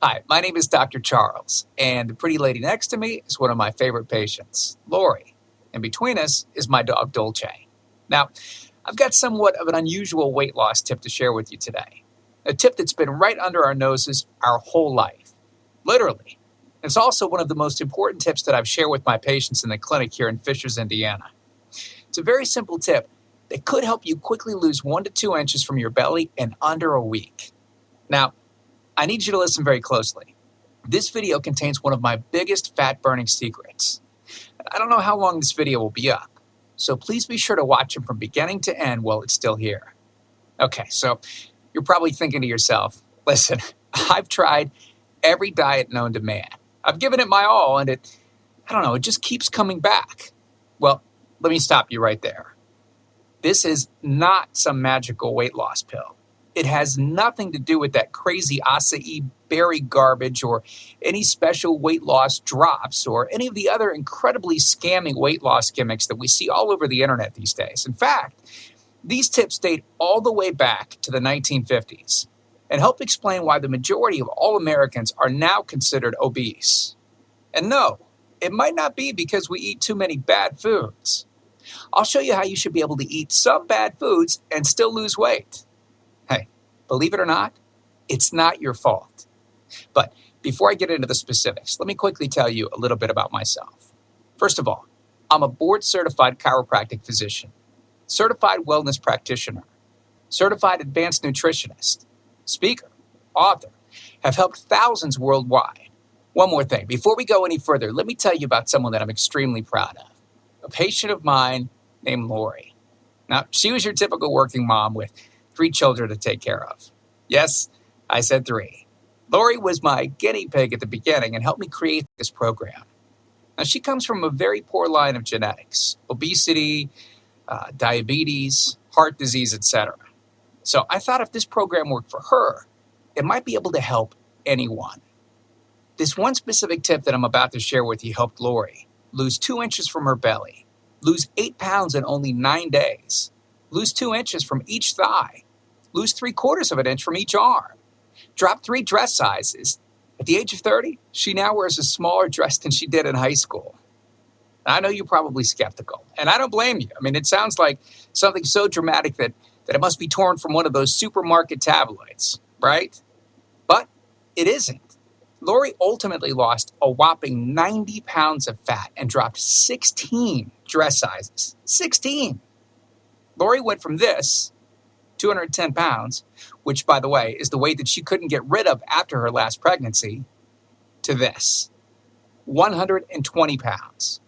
Hi, my name is Dr. Charles, and the pretty lady next to me is one of my favorite patients, Lori. And between us is my dog, Dolce. Now, I've got somewhat of an unusual weight loss tip to share with you today. A tip that's been right under our noses our whole life. Literally. It's also one of the most important tips that I've shared with my patients in the clinic here in Fishers, Indiana. It's a very simple tip that could help you quickly lose 1 to 2 inches from your belly in under a week. Now, I need you to listen very closely. This video contains one of my biggest fat-burning secrets. I don't know how long this video will be up, so please be sure to watch it from beginning to end while it's still here. Okay, so you're probably thinking to yourself, listen, I've tried every diet known to man. I've given it my all, and it just keeps coming back. Well, let me stop you right there. This is not some magical weight loss pill. It has nothing to do with that crazy acai berry garbage or any special weight loss drops or any of the other incredibly scamming weight loss gimmicks that we see all over the internet these days. In fact, these tips date all the way back to the 1950s and help explain why the majority of all Americans are now considered obese. And no, it might not be because we eat too many bad foods. I'll show you how you should be able to eat some bad foods and still lose weight. Hey, believe it or not, it's not your fault. But before I get into the specifics, let me quickly tell you a little bit about myself. First of all, I'm a board-certified chiropractic physician, certified wellness practitioner, certified advanced nutritionist, speaker, author, have helped thousands worldwide. One more thing, before we go any further, let me tell you about someone that I'm extremely proud of, a patient of mine named Lori. Now, she was your typical working mom with 3 children to take care of. Yes, I said 3. Lori was my guinea pig at the beginning and helped me create this program. Now, she comes from a very poor line of genetics, obesity, diabetes, heart disease, etc. So I thought if this program worked for her, it might be able to help anyone. This one specific tip that I'm about to share with you helped Lori lose 2 inches from her belly, lose 8 pounds in only 9 days, lose 2 inches from each thigh, lose 3/4 of an inch from each arm, drop 3 dress sizes. At the age of 30, she now wears a smaller dress than she did in high school. I know you're probably skeptical, and I don't blame you. I mean, it sounds like something so dramatic that it must be torn from one of those supermarket tabloids, right? But it isn't. Lori ultimately lost a whopping 90 pounds of fat and dropped 16 dress sizes. 16! Lori went from this, 210 pounds, which, by the way, is the weight that she couldn't get rid of after her last pregnancy, to this, 120 pounds.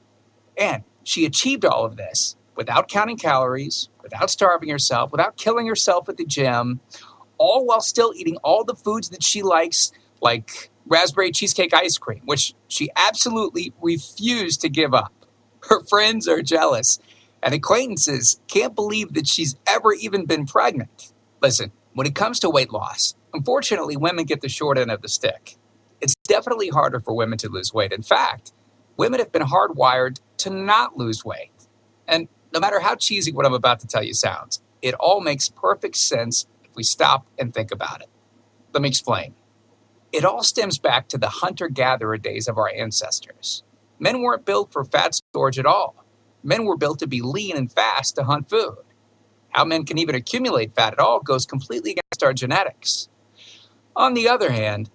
And she achieved all of this without counting calories, without starving herself, without killing herself at the gym, all while still eating all the foods that she likes, like raspberry cheesecake ice cream, which she absolutely refused to give up. Her friends are jealous, and acquaintances can't believe that she's ever even been pregnant. Listen, when it comes to weight loss, unfortunately, women get the short end of the stick. It's definitely harder for women to lose weight. In fact, women have been hardwired to not lose weight. And no matter how cheesy what I'm about to tell you sounds, it all makes perfect sense if we stop and think about it. Let me explain. It all stems back to the hunter-gatherer days of our ancestors. Men weren't built for fat storage at all. Men were built to be lean and fast to hunt food. How men can even accumulate fat at all goes completely against our genetics. On the other hand,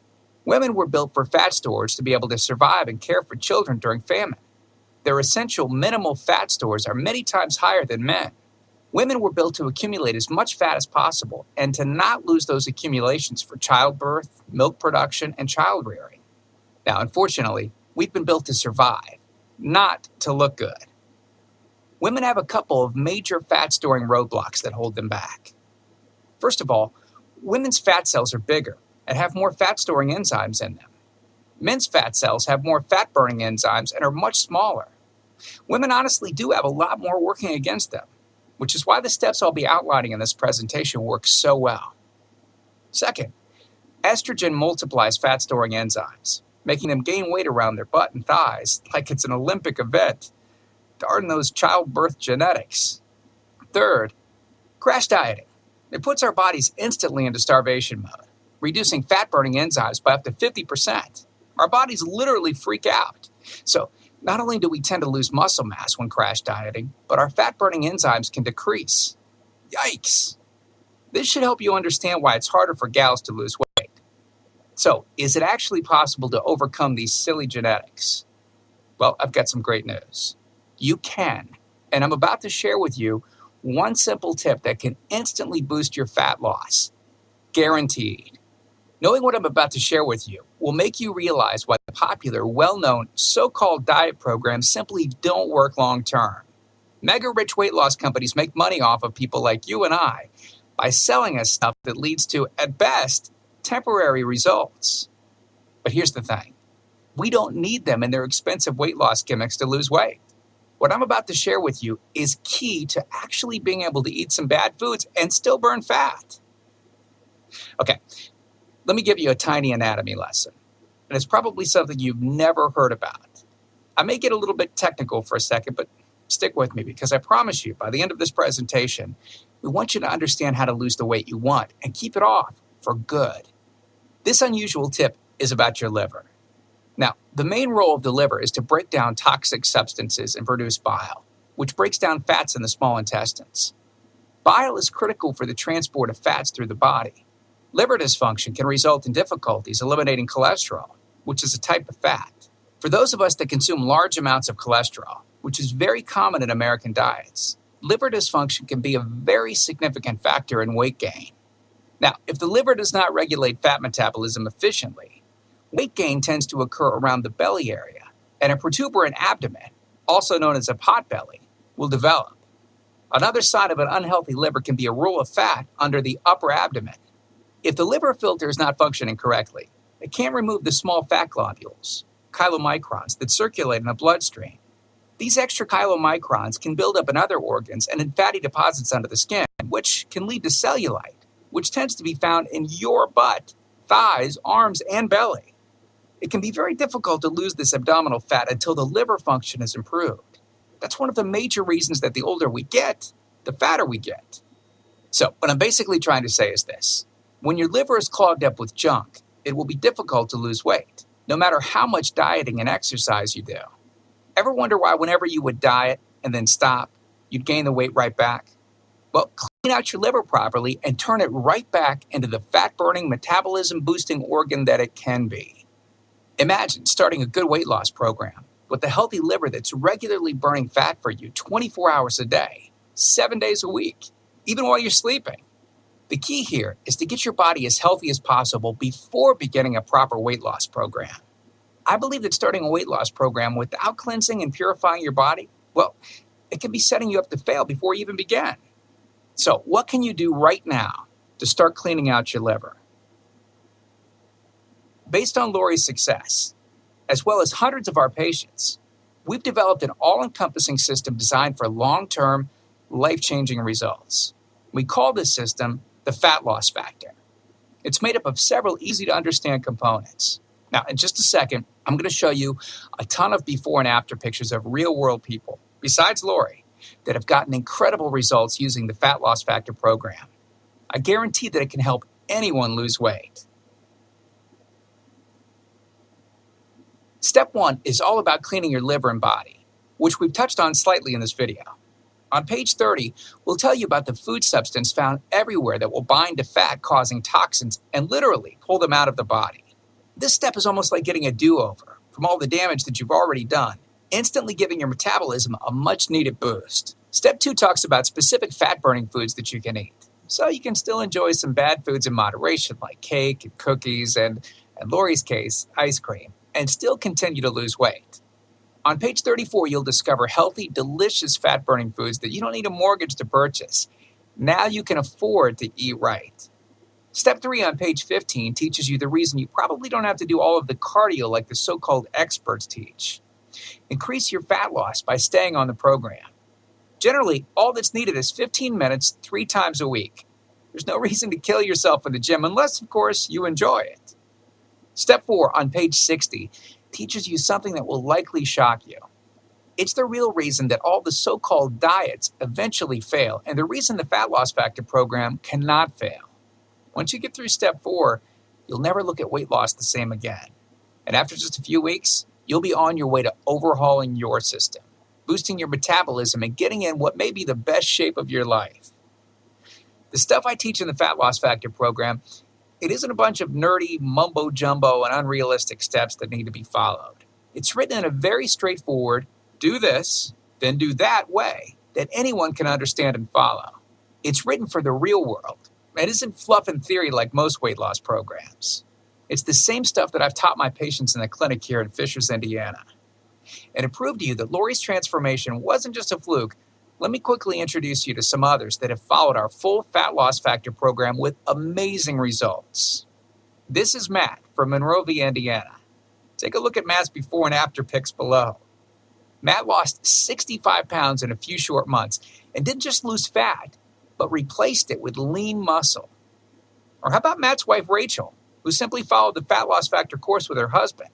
women were built for fat storage to be able to survive and care for children during famine. Their essential minimal fat stores are many times higher than men. Women were built to accumulate as much fat as possible and to not lose those accumulations for childbirth, milk production, and child rearing. Now, unfortunately, we've been built to survive, not to look good. Women have a couple of major fat-storing roadblocks that hold them back. First of all, women's fat cells are bigger and have more fat-storing enzymes in them. Men's fat cells have more fat-burning enzymes and are much smaller. Women honestly do have a lot more working against them, which is why the steps I'll be outlining in this presentation work so well. Second, estrogen multiplies fat-storing enzymes, making them gain weight around their butt and thighs like it's an Olympic event. Darn those childbirth genetics. Third, crash dieting. It puts our bodies instantly into starvation mode. reducing fat-burning enzymes by up to 50%. Our bodies literally freak out. So not only do we tend to lose muscle mass when crash dieting, but our fat-burning enzymes can decrease. Yikes! This should help you understand why it's harder for gals to lose weight. So, is it actually possible to overcome these silly genetics? Well, I've got some great news. You can, and I'm about to share with you one simple tip that can instantly boost your fat loss. Guaranteed. Knowing what I'm about to share with you will make you realize why the popular, well-known, so-called diet programs simply don't work long-term. Mega-rich weight loss companies make money off of people like you and I by selling us stuff that leads to, at best, temporary results. But here's the thing. We don't need them in their expensive weight loss gimmicks to lose weight. What I'm about to share with you is key to actually being able to eat some bad foods and still burn fat. Okay, let me give you a tiny anatomy lesson. And it's probably something you've never heard about. I may get a little bit technical for a second, but stick with me because I promise you, by the end of this presentation, we want you to understand how to lose the weight you want and keep it off for good. This unusual tip is about your liver. Now, the main role of the liver is to break down toxic substances and produce bile, which breaks down fats in the small intestines. Bile is critical for the transport of fats through the body. Liver dysfunction can result in difficulties eliminating cholesterol, which is a type of fat. For those of us that consume large amounts of cholesterol, which is very common in American diets, liver dysfunction can be a very significant factor in weight gain. Now, if the liver does not regulate fat metabolism efficiently, weight gain tends to occur around the belly area, and a protuberant abdomen, also known as a pot belly, will develop. Another sign of an unhealthy liver can be a roll of fat under the upper abdomen. If the liver filter is not functioning correctly, it can't remove the small fat globules, chylomicrons, that circulate in the bloodstream. These extra chylomicrons can build up in other organs and in fatty deposits under the skin, which can lead to cellulite, which tends to be found in your butt, thighs, arms, and belly. It can be very difficult to lose this abdominal fat until the liver function is improved. That's one of the major reasons that the older we get, the fatter we get. So, what I'm basically trying to say is this. When your liver is clogged up with junk, it will be difficult to lose weight, no matter how much dieting and exercise you do. Ever wonder why whenever you would diet and then stop, you'd gain the weight right back? Well, clean out your liver properly and turn it right back into the fat-burning, metabolism-boosting organ that it can be. Imagine starting a good weight loss program with a healthy liver that's regularly burning fat for you 24 hours a day, 7 days a week, even while you're sleeping. The key here is to get your body as healthy as possible before beginning a proper weight loss program. I believe that starting a weight loss program without cleansing and purifying your body, well, it can be setting you up to fail before you even begin. So, what can you do right now to start cleaning out your liver? Based on Lori's success, as well as hundreds of our patients, we've developed an all-encompassing system designed for long-term, life-changing results. We call this system the Fat Loss Factor. It's made up of several easy-to-understand components. Now, in just a second, I'm going to show you a ton of before and after pictures of real-world people, besides Lori, that have gotten incredible results using the Fat Loss Factor program. I guarantee that it can help anyone lose weight. Step 1 is all about cleaning your liver and body, which we've touched on slightly in this video. On page 30, we'll tell you about the food substance found everywhere that will bind to fat, causing toxins and literally pull them out of the body. This step is almost like getting a do-over from all the damage that you've already done, instantly giving your metabolism a much-needed boost. Step 2 talks about specific fat-burning foods that you can eat, so you can still enjoy some bad foods in moderation like cake and cookies and, in Lori's case, ice cream, and still continue to lose weight. On page 34, you'll discover healthy, delicious fat-burning foods that you don't need a mortgage to purchase. Now you can afford to eat right. Step 3 on page 15 teaches you the reason you probably don't have to do all of the cardio like the so-called experts teach. Increase your fat loss by staying on the program. Generally, all that's needed is 15 minutes 3 times a week. There's no reason to kill yourself in the gym unless, of course, you enjoy it. Step 4 on page 60 teaches you something that will likely shock you. It's the real reason that all the so-called diets eventually fail and the reason the Fat Loss Factor program cannot fail. Once you get through step 4, you'll never look at weight loss the same again. And after just a few weeks, you'll be on your way to overhauling your system, boosting your metabolism, and getting in what may be the best shape of your life. The stuff I teach in the Fat Loss Factor program, it isn't a bunch of nerdy mumbo jumbo and unrealistic steps that need to be followed. It's written in a very straightforward, do this, then do that way that anyone can understand and follow. It's written for the real world. It isn't fluff and theory like most weight loss programs. It's the same stuff that I've taught my patients in the clinic here in Fishers, Indiana. And to prove to you that Lori's transformation wasn't just a fluke, let me quickly introduce you to some others that have followed our full Fat Loss Factor program with amazing results. This is Matt from Monrovia, Indiana. Take a look at Matt's before and after pics below. Matt lost 65 pounds in a few short months and didn't just lose fat, but replaced it with lean muscle. Or how about Matt's wife, Rachel, who simply followed the Fat Loss Factor course with her husband?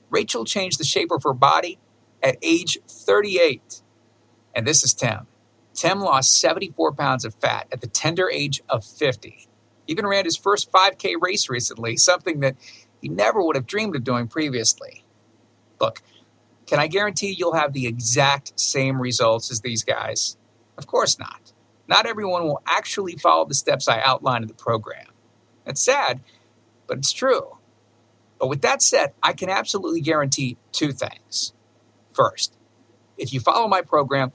Rachel changed the shape of her body at age 38. And this is Tim. Tim lost 74 pounds of fat at the tender age of 50. Even ran his first 5K race recently, something that he never would have dreamed of doing previously. Look, can I guarantee you'll have the exact same results as these guys? Of course not. Not everyone will actually follow the steps I outlined in the program. It's sad, but it's true. But with that said, I can absolutely guarantee two things. First, if you follow my program,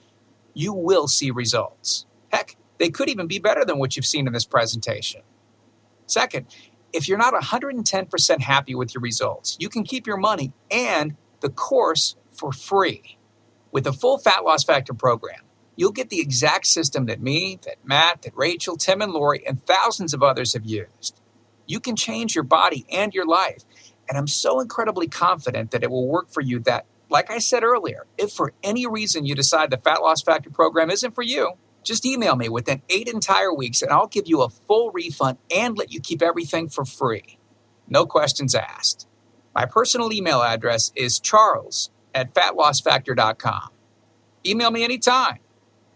you will see results. Heck, they could even be better than what you've seen in this presentation. Second, if you're not 110% happy with your results, you can keep your money and the course for free. With the full Fat Loss Factor program, you'll get the exact system that me, that Matt, that Rachel, Tim, and Lori, and thousands of others have used. You can change your body and your life, and I'm so incredibly confident that it will work for you that, like I said earlier, if for any reason you decide the Fat Loss Factor program isn't for you, just email me within 8 entire weeks and I'll give you a full refund and let you keep everything for free. No questions asked. My personal email address is charles@fatlossfactor.com. Email me anytime.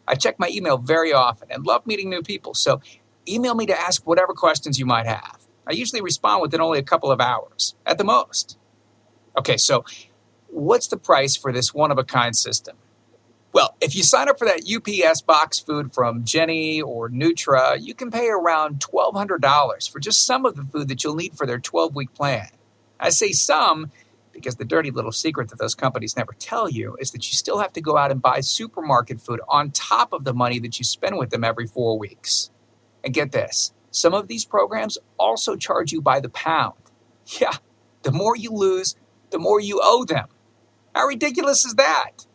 I check my email very often and love meeting new people, so email me to ask whatever questions you might have. I usually respond within only a couple of hours, at the most. Okay, so what's the price for this one-of-a-kind system? Well, if you sign up for that UPS box food from Jenny or Nutra, you can pay around $1,200 for just some of the food that you'll need for their 12-week plan. I say some because the dirty little secret that those companies never tell you is that you still have to go out and buy supermarket food on top of the money that you spend with them every 4 weeks. And get this, some of these programs also charge you by the pound. Yeah, the more you lose, the more you owe them. How ridiculous is that?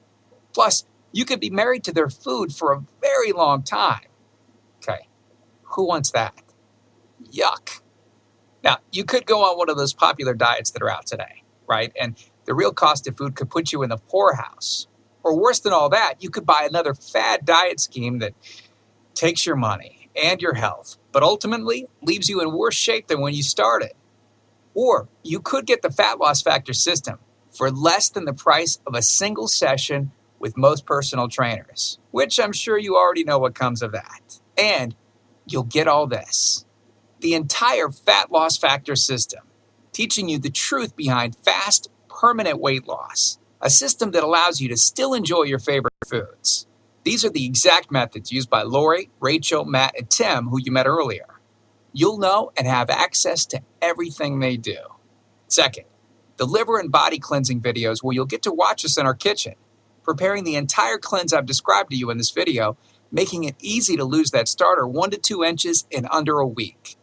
Plus, you could be married to their food for a very long time. Okay, who wants that? Yuck. Now, you could go on one of those popular diets that are out today, right? And the real cost of food could put you in the poorhouse. Or worse than all that, you could buy another fad diet scheme that takes your money and your health, but ultimately leaves you in worse shape than when you started. Or you could get the Fat Loss Factor system for less than the price of a single session with most personal trainers, which I'm sure you already know what comes of that. And you'll get all this. The entire Fat Loss Factor system, teaching you the truth behind fast, permanent weight loss, a system that allows you to still enjoy your favorite foods. These are the exact methods used by Lori, Rachel, Matt, and Tim, who you met earlier. You'll know and have access to everything they do. Second, the liver and body cleansing videos where you'll get to watch us in our kitchen, preparing the entire cleanse I've described to you in this video, making it easy to lose that starter 1 to 2 inches in under a week.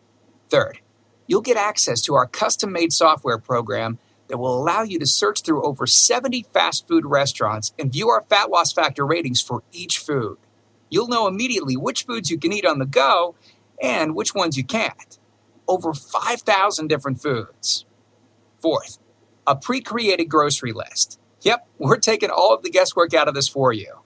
Third, you'll get access to our custom-made software program that will allow you to search through over 70 fast food restaurants and view our Fat Loss Factor ratings for each food. You'll know immediately which foods you can eat on the go and which ones you can't. Over 5,000 different foods. Fourth, a pre-created grocery list. Yep, we're taking all of the guesswork out of this for you.